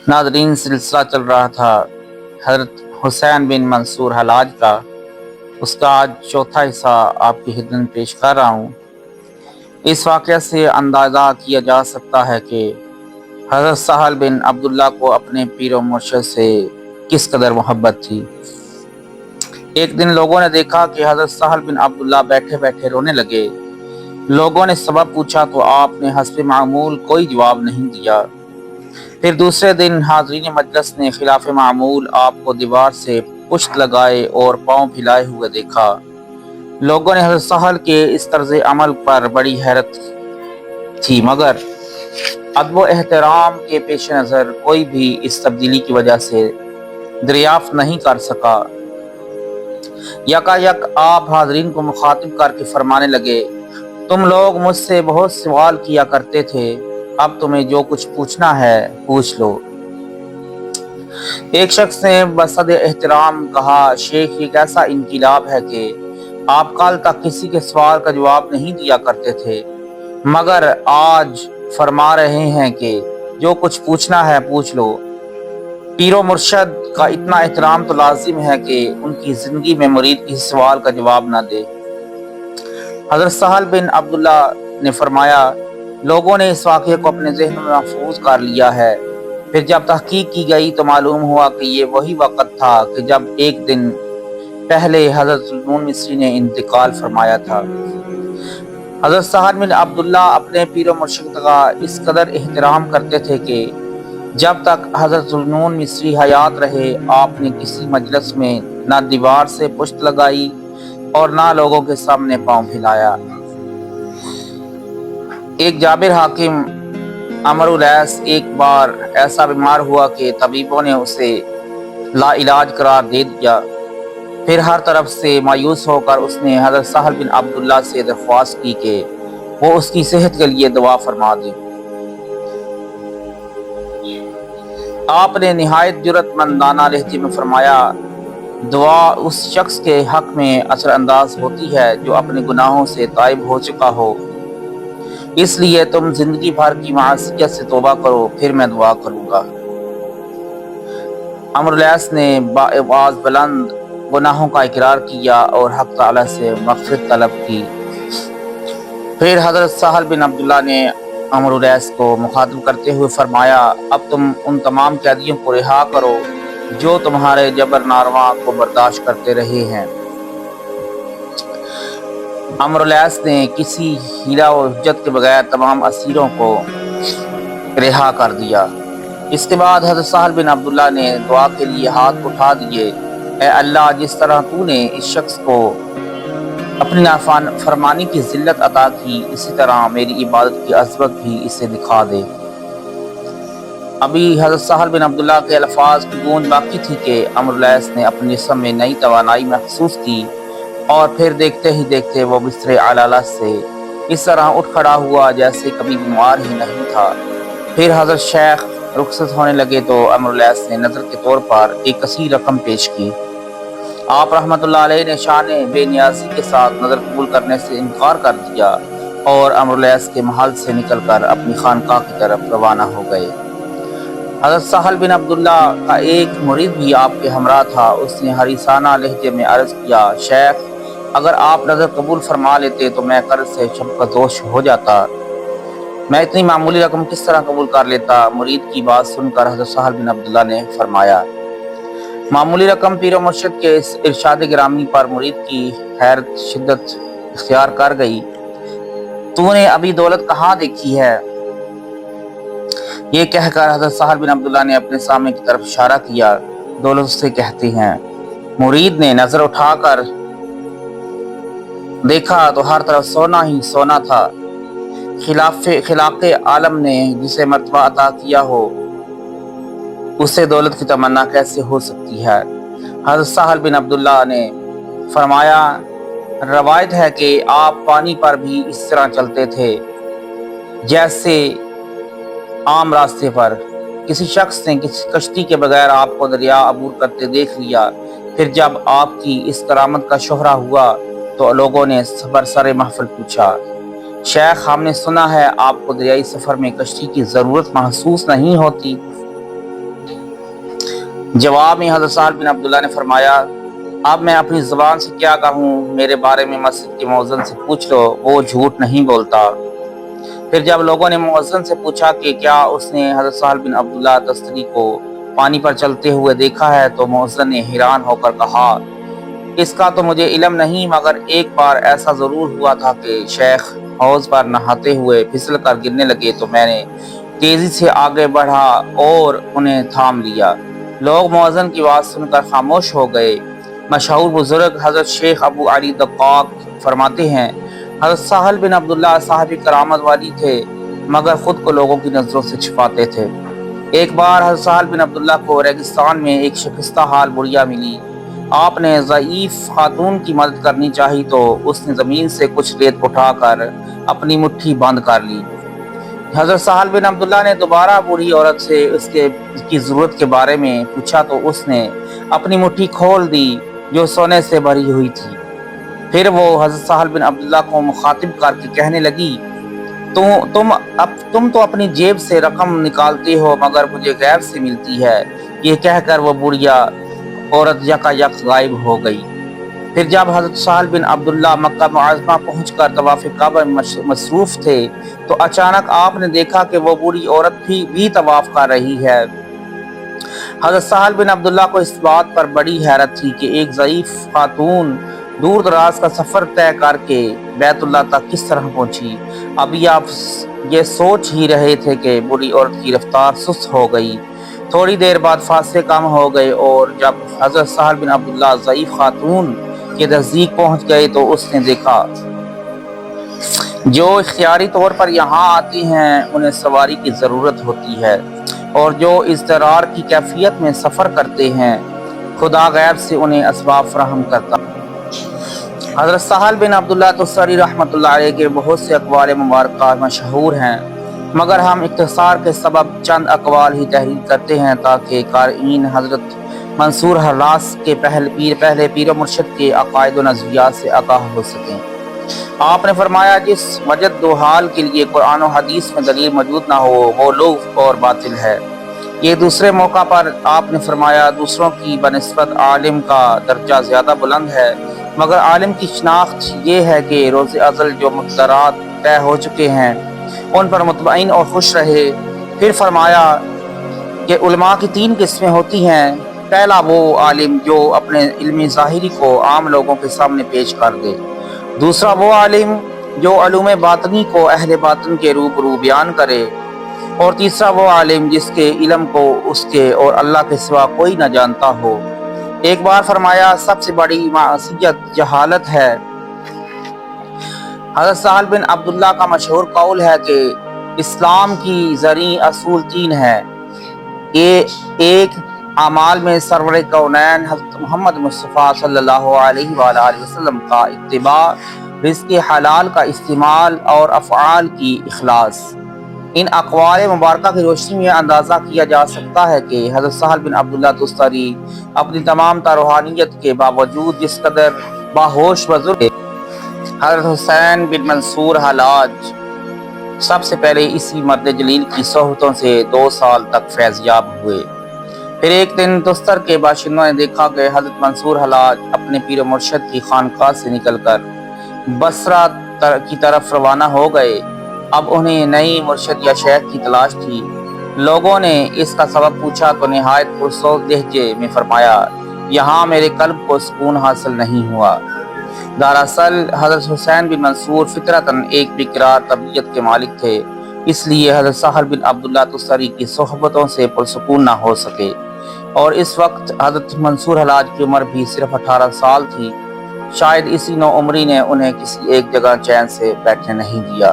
ناظرین، سلسلہ چل رہا تھا حضرت حسین بن منصور حلاج کا، اس کا آج چوتھا حصہ آپ کی خدمت میں پیش کر رہا ہوں۔ اس واقعہ سے اندازہ کیا جا سکتا ہے کہ حضرت سہل بن عبداللہ کو اپنے پیر و مرشد سے کس قدر محبت تھی۔ ایک دن لوگوں نے دیکھا کہ حضرت سہل بن عبداللہ بیٹھے بیٹھے رونے لگے۔ لوگوں نے سبب پوچھا تو آپ نے حسب معمول کوئی جواب نہیں دیا۔ پھر دوسرے دن حاضرین مجلس نے خلاف معمول آپ کو دیوار سے پشت لگائے اور پاؤں پھیلائے ہوئے دیکھا۔ لوگوں نے حضرت سہل کے اس طرز عمل پر بڑی حیرت تھی، مگر ادب و احترام کے پیش نظر کوئی بھی اس تبدیلی کی وجہ سے دریافت نہیں کر سکا۔ یکایک آپ حاضرین کو مخاطب کر کے فرمانے لگے، تم لوگ مجھ سے بہت سوال کیا کرتے تھے، اب تمہیں جو کچھ پوچھنا ہے پوچھ لو۔ ایک شخص نے بصد احترام کہا، شیخ یہ کیسا انقلاب ہے کہ آپ کل تک کسی کے سوال کا جواب نہیں دیا کرتے تھے، مگر آج فرما رہے ہیں کہ جو کچھ پوچھنا ہے پوچھ لو۔ پیر و مرشد کا اتنا احترام تو لازم ہے کہ ان کی زندگی میں مرید کسی سوال کا جواب نہ دے۔ حضرت سہل بن عبداللہ نے فرمایا، لوگوں نے اس واقعے کو اپنے ذہن میں محفوظ کر لیا ہے۔ پھر جب تحقیق کی گئی تو معلوم ہوا کہ یہ وہی وقت تھا کہ جب ایک دن پہلے حضرت ذوالنون مصری نے انتقال فرمایا تھا۔ حضرت سہل بن عبداللہ اپنے پیر و مرشد کا اس قدر احترام کرتے تھے کہ جب تک حضرت ذوالنون مصری حیات رہے آپ نے کسی مجلس میں نہ دیوار سے پشت لگائی اور نہ لوگوں کے سامنے پاؤں پھیلایا۔ ایک جابر حاکم عمرو الیس ایک بار ایسا بیمار ہوا کہ طبیبوں نے اسے لا علاج قرار دے دیا۔ پھر ہر طرف سے مایوس ہو کر اس نے حضرت سہل بن عبداللہ سے درخواست کی کہ وہ اس کی صحت کے لیے دعا فرما دیں۔ آپ نے نہایت جرأت مندانہ لہجے میں فرمایا، دعا اس شخص کے حق میں اثر انداز ہوتی ہے جو اپنے گناہوں سے تائب ہو چکا ہو، اس لیے تم زندگی بھر کی معصیت سے توبہ کرو، پھر میں دعا کروں گا۔ عمرو الیس نے بآواز بلند گناہوں کا اقرار کیا اور حق تعالی سے مغفرت طلب کی۔ پھر حضرت سہل بن عبداللہ نے عمرو الیس کو مخاطب کرتے ہوئے فرمایا، اب تم ان تمام قیدیوں کو رہا کرو جو تمہارے جبر ناروا کو برداشت کرتے رہے ہیں۔ عمرو الیس نے کسی ہیلا و حجت کے بغیر تمام اسیروں کو رہا کر دیا۔ اس کے بعد حضرت سہل بن عبداللہ نے دعا کے لیے ہاتھ اٹھا دیے، اے اللہ، جس طرح تو نے اس شخص کو اپنی نافرمانی کی ذلت عطا کی، اسی طرح میری عبادت کی عظمت بھی اسے دکھا دے۔ ابھی حضرت سہل بن عبداللہ کے الفاظ کی گونج باقی تھی کہ عمرو الیس نے اپنے جسم میں نئی توانائی محسوس کی اور پھر دیکھتے ہی دیکھتے وہ بستر علالہ سے اس طرح اٹھ کھڑا ہوا جیسے کبھی بیمار ہی نہیں تھا۔ پھر حضرت شیخ رخصت ہونے لگے تو عمرو الیس نے نظر کے طور پر ایک کثیر رقم پیش کی۔ آپ رحمۃ اللہ علیہ نے شان بے نیازی کے ساتھ نظر قبول کرنے سے انکار کر دیا اور عمرو الیس کے محل سے نکل کر اپنی خانقاہ کی طرف روانہ ہو گئے۔ حضرت سہل بن عبداللہ کا ایک مرید بھی آپ کے ہمراہ تھا۔ اس نے حریصانہ لہجے میں عرض کیا، شیخ، اگر آپ نظر قبول فرما لیتے تو میں قرض سے شبکدوش ہو جاتا۔ میں اتنی معمولی رقم کس طرح قبول کر لیتا؟ مرید کی بات سن کر حضرت سہل بن عبداللہ نے فرمایا، معمولی رقم پیر و مرشد کے اس ارشاد گرامی پر مرید کی حیرت شدت اختیار کر گئی۔ تو نے ابھی دولت کہاں دیکھی ہے؟ یہ کہہ کر حضرت سہل بن عبداللہ نے اپنے سامنے کی طرف اشارہ کیا، دولت سے کہتے ہیں۔ مرید نے نظر اٹھا کر دیکھا تو ہر طرف سونا ہی سونا تھا۔ خلاق عالم نے جسے مرتبہ عطا کیا ہو، اسے دولت کی تمنا کیسے ہو سکتی ہے؟ حضرت سہل بن عبداللہ نے فرمایا، روایت ہے کہ آپ پانی پر بھی اس طرح چلتے تھے جیسے عام راستے پر۔ کسی شخص نے کسی کشتی کے بغیر آپ کو دریا عبور کرتے دیکھ لیا۔ پھر جب آپ کی اس کرامت کا شہرہ ہوا تو لوگوں نے برسر محفل پوچھا، شیخ، ہم نے سنا ہے آپ کو دریائی سفر میں کشتی کی ضرورت محسوس نہیں ہوتی۔ जवाब में हज़रत साहब बिन अब्दुल्ला ने फरमाया, अब मैं अपनी ज़बान से क्या कहूँ, मेरे बारे में मस्जिद के मुअज्जिन से पूछ लो, वो झूठ नहीं बोलता। फिर जब लोगों ने मुअज्जिन से पूछा कि क्या उसने हज़रत साहब बिन अब्दुल्ला दस्तरी को पानी पर चलते हुए देखा है, तो मुअज्जिन ने हैरान होकर कहा, इसका तो मुझे इल्म नहीं, मगर एक बार ऐसा ज़रूर हुआ था कि शेख हौज़ पर नहाते हुए फिसल कर गिरने लगे, तो मैंने तेज़ी से आगे बढ़ा और उन्हें थाम लिया। लोग मुअज्जिन की बात सुनकर खामोश हो गए। मशहूर बुजुर्ग हज़रत शेख अबू अली दक्काक फरमाते हैं, हज़रत साहल बिन अब्दुल्ला साहिब करामत वाली थे, मगर ख़ुद को लोगों की नज़रों से छुपाते थे। एक बार हज़रत साहल बिन अब्दुल्ला को रेगिस्तान में एक शिकस्ता हाल बुढ़िया मिली। आपने ज़ईफ़ खातून की मदद करनी चाहिए तो उसने ज़मीन से कुछ रेत उठाकर अपनी मुट्ठी बंद कर ली। हज़रत साहल बिन अब्दुल्ला ने दोबारा बूढ़ी औरत से उसके की ज़रूरत के बारे में पूछा तो उसने अपनी मुट्ठी खोल दी जो सोने से भरी हुई थी। फिर वो हज़रत साहल बिन अब्दुल्ला को मुखातिब करके कहने लगी, तुम तो अपनी जेब से रकम निकालते हो, मगर मुझे गैर से मिलती है। ये कहकर वो बुढ़िया औरत यकायक गायब हो गई। फिर जब हज़रत साहल बिन अब्दुल्ला मक्का मुअज़्ज़मा पहुंचकर तवाफ़ काबा में मसरूफ़ थे, तो अचानक आपने देखा कि वो बूढ़ी औरत भी तवाफ़ कर रही है। हज़रत साहल बिन अब्दुल्ला को इस बात पर बड़ी हैरत थी कि एक ज़ईफ़ खातून दूर दराज का सफ़र तय करके बैतुल्लाह तक किस तरह पहुंची। अभी आप ये सोच ही रहे थे कि बूढ़ी औरत की रफ्तार सुस्त हो गई। थोड़ी देर बाद फासले कम हो गए और जब हज़रत साहल बिन अब्दुल्ला ज़ईफ़ खातून के नज़दीक पहुंच गए तो उसने देखा, जो इख्तियारी तौर पर यहाँ आती हैं उन्हें सवारी की ज़रूरत होती है, और जो इज़्तिरार की कैफियत में सफ़र करते हैं खुदा गैब से उन्हें असबाब फराहम करता। हज़रत साहल बिन अब्दुल्ला तुस्तरी रहमतुल्लाह अलैह के बहुत से अक़वाल मुबारक मशहूर हैं, मगर हम इख्तिसार के सबब चंद अक़वाल ही तहरीर करते हैं ताकि क़ारीन हज़रत मंसूर हल्लास के पहले पीर मुर्शिद के अक़ायद व नज़रियात से आगाह हो सकें। आपने फरमाया, जिस वजद दो हाल के लिए कुरान और हदीस में दलील मौजूद ना हो वो लुग़्व और बातिल है। ये दूसरे मौका पर आपने फरमाया, दूसरों की बनिस्बत आलिम का दर्जा ज़्यादा बुलंद है, मगर आलिम की शनाख्त ये है कि रोज़ अज़ल जो मुक़द्दरात तय हो चुके हैं उन पर मुतमईन और खुश रहे। फिर फरमाया कि उलमा की तीन किस्में होती हैं। पहला वो आलिम जो अपने इल्मी ज़ाहिरी को आम लोगों के सामने पेश कर दे। दूसरा वो आलिम जो अलूम बातनी को अहले बातन के रूबरू बयान करे। और तीसरा वो आलिम जिसके इल्म को उसके और अल्लाह के सिवा कोई न जानता हो। एक बार फरमाया, सबसे बड़ी मासियत जहालत है। हज़रत साहल बिन अब्दुल्ला का मशहूर कौल है कि इस्लाम की ज़री असूल तीन है। ये एक, अमाल में सरवर कौनैन हज़रत मोहम्मद मुस्तफ़ा सल्लल्लाहु अलैहि वसल्लम का इत्तिबा, रिज़्क़ हलाल का इस्तेमाल और अफ़आल की इखलास। इन अक़वाल मुबारका की रोशनी में अंदाज़ा किया जा सकता है कि हज़रत साहल बिन अब्दुल्ला तुस्तरी अपनी तमाम रूहानियत के बावजूद जिस कदर बाहोश बुज़ुर्ग हज़रत हुसैन बिन मंसूर हलाज सबसे पहले इसी मर्द जलील की सोहबतों से 2 साल तक फैज़याब हुए। फिर एक दिन तुस्तर के बाशिंदों ने देखा कि हज़रत मंसूर हलाज अपने पीर मुर्शिद की खानकाह से निकलकर बसरा की तरफ रवाना हो गए। अब उन्हें नई मुर्शिद या शेख की तलाश थी। लोगों ने इसका सबब पूछा तो निहायत पुरसोज लहजे में फरमाया, यहाँ मेरे कल्ब को सुकून हासिल नहीं हुआ। दरअसल हज़रत हुसैन बिन मंसूर फितरतन एक बेकरार तबीयत के मालिक थे, इसलिए हज़रत साहल बिन अब्दुल्ला तुस्तरी की सोहबतों से पुरसुकून न हो सके। और इस वक्त हज़रत मंसूर हलाज की उम्र भी सिर्फ 18 साल थी। शायद इसी नौउम्री ने उन्हें किसी एक जगह चैन से बैठने नहीं दिया।